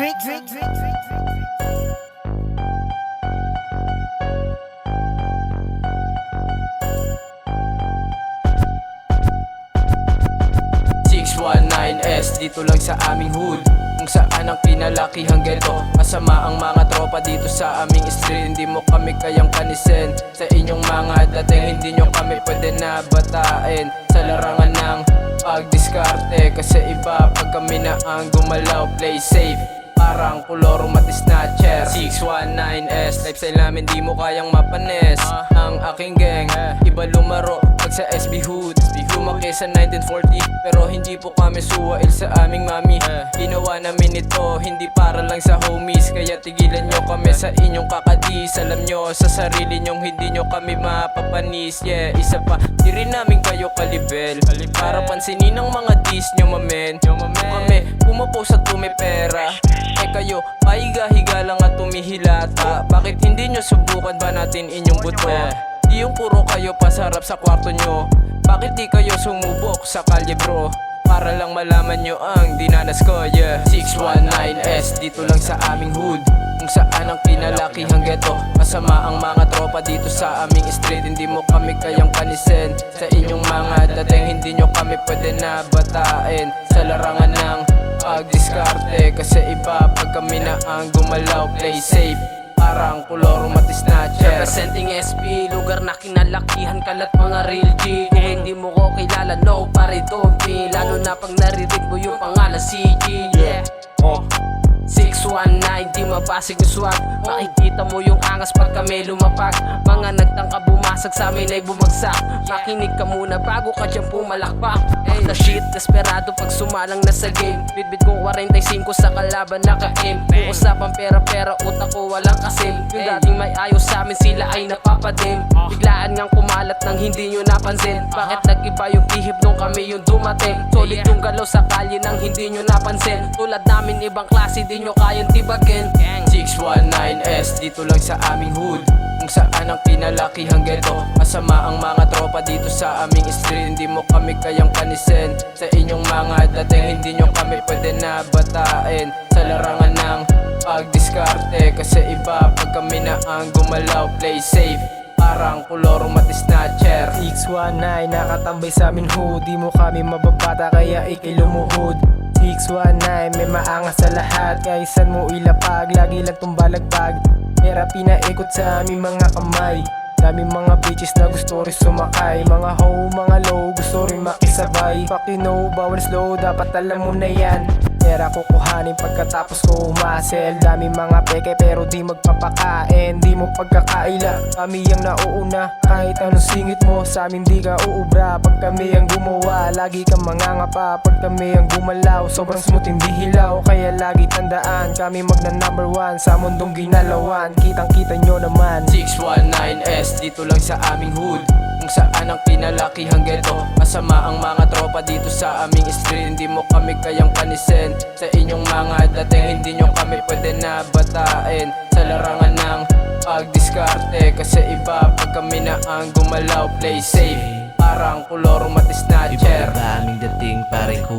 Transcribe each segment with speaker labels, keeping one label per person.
Speaker 1: 619S dito lang sa aming hood, kung saan ang pinalakihang ghetto. Masama ang mga tropa dito sa aming street. Hindi mo kami kayang panisin sa inyong mga dating. Hindi nyo kami pwede na batain sa larangan ng pagdiskarte. Kasi iba pag kami na ang gumalaw. Play safe, parang kolorong mati-snatcher. 619S, lifestyle namin di mo kayang mapanes. Ang aking gang, iba lumaro pag sa SB Hood. Lumaki sa 1940, pero hindi po kami suwail sa aming mami. Ginawa namin ito, hindi para lang sa homies. Kaya tigilan nyo kami sa inyong kakadis. Alam nyo sa sarili nyong hindi nyo kami mapapanis. Yeah, isa pa, di rin namin kayo kalibel para pansinin ng mga dis nyo mamen. Kami, pumapost at tumipera, kayo, pahiga-higa lang at tumihilata. Bakit hindi nyo subukan ba natin inyong buto? Di yung puro kayo pasarap sa kwarto nyo. Bakit di kayo sumubok sa kalye bro? Para lang malaman nyo ang dinanas ko, yeah. 619S dito lang sa aming hood, kung saan ang pinalakihang ghetto. Masama ang mga tropa dito sa aming street. Hindi mo kami kayang panisin sa inyong mga dating. Hindi nyo kami pwede na batain sa larangan ng pagdiskarte. Kasi iba pag kami na ang gumalaw. Play safe, parang kolorong mati-snatcher. Representing SP, lugar na kinalakihan kalat mga real G. Kung hindi mo ko kilala, no pare don't be. Lalo na pag narinig mo yung pangalan CG, yeah. 619, di mabasig yung swag. Makikita mo yung angas pag kami lumapag. Mga nagtangka bumasag sa amin ay bumagsak. Makinig ka muna bago ka dyan pumalakpak. The shit, desperado pag sumalang na sa game. Bitbit kong 45 sa kalaban naka-aim. Kung usapan pera-pera, utak ko walang kasim. Yung dating may ayaw sa amin, sila ay napapadim. Biglaan ngang kumalat nang hindi nyo napansin. Bakit nag-iba yung ihip nung kami yung dumating? Solid yung galaw sa kalye nang hindi nyo napansin. Tulad namin ibang klase, di nyo kayang tibagin. 619S dito lang sa aming hood, kung saan ang pinalakihang ghetto. Masama ang mga tropa dito sa aming street. Hindi mo kami kayang panisin sa inyong mga dating. Hindi nyo kami pwede na batain sa larangan ng pagdiskarte. Kasi iba pag kami na ang gumalaw. Play safe, parang kolorong mati-snatcher.
Speaker 2: 619 nakatambay sa amin hood, di mo kami mababata kaya ikay lumuhod. 619 may maangas sa lahat, kahit saan mo ilapag, lagi lang tumbalagpag. Pera pinaikot sa aming mga kamay. Daming mga bitches na gusto rin sumakay. Mga ho, mga low, gusto rin makisabay. Fuck you know, bawal slow, dapat alam mo na yan. Pera kukuhanin pagkatapos ko umasel. Daming mga peke pero di magpapakain. Di mo pagkakaila, kami ang nauuna. Kahit anong singit mo, sa amin di ka uubra. Pag kami ang gumawa, lagi kang mangangapa. Pag kami ang gumalaw, sobrang smooth hindi hilaw. Kaya lagi tandaan, kami magna number 1 sa mundong ginalawan. Kitang kita nyo naman.
Speaker 1: 619S dito lang sa aming hood, kung saan ang pinalakihang ghetto. Masama ang mga tropa dito sa aming street. Hindi mo kami kayang panisin sa inyong mga dating. Hindi nyo kami pwede na batain sa larangan ng pagdiskarte. Kasi iba pag kami na ang gumalaw. Play safe, parang kolorong mati-snatcher.
Speaker 3: Iba ba aming dating pare ko?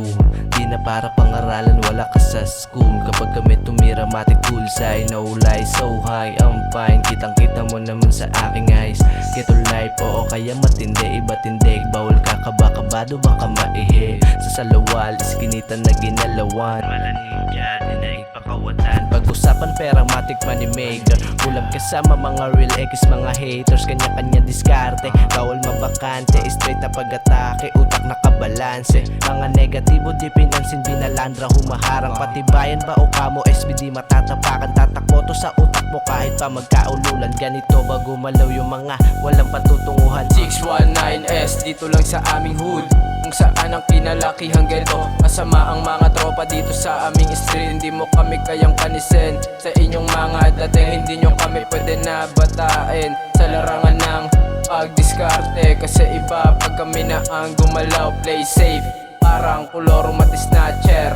Speaker 3: Di na para pangaralan, wala ka sa school. Kapag kami tumira, matik tulsay. No lie, so high, I'm fine. Kitang kita mo naman sa aking eyes. Ghetto life, oo kaya matindi. Iba tindig, bawal ka kabado baka maihi. Sa salawal, iskinita na ginalawan. Wala ninja, dinaig pakawatan. Pag-usapan pera, matik money maker. Kulang kasama mga real X, mga haters. Kanya-kanya diskarte, bawal mabakante. Straight na pag-atake, utak nakabalanse. Mga negatibo di pinansin, binalandra humaharang. Patibayan ba o kamo SBD matatapakan. Tatakbo to sa utak mo kahit pa magkaululan. Ganito ba gumalaw yung mga walang patutunguhan?
Speaker 1: 619S dito lang sa aming hood, kung saan ang pinalakihang ghetto. Masama ang mga tropa dito sa aming street. Hindi mo kami kayang panisin sa inyong mga dating. Hindi nyo kami pwede na batain sa larangan ng pagdiskarte. Kasi iba pag kami na ang gumalaw. Play safe, parang kolorong mati-snatcher.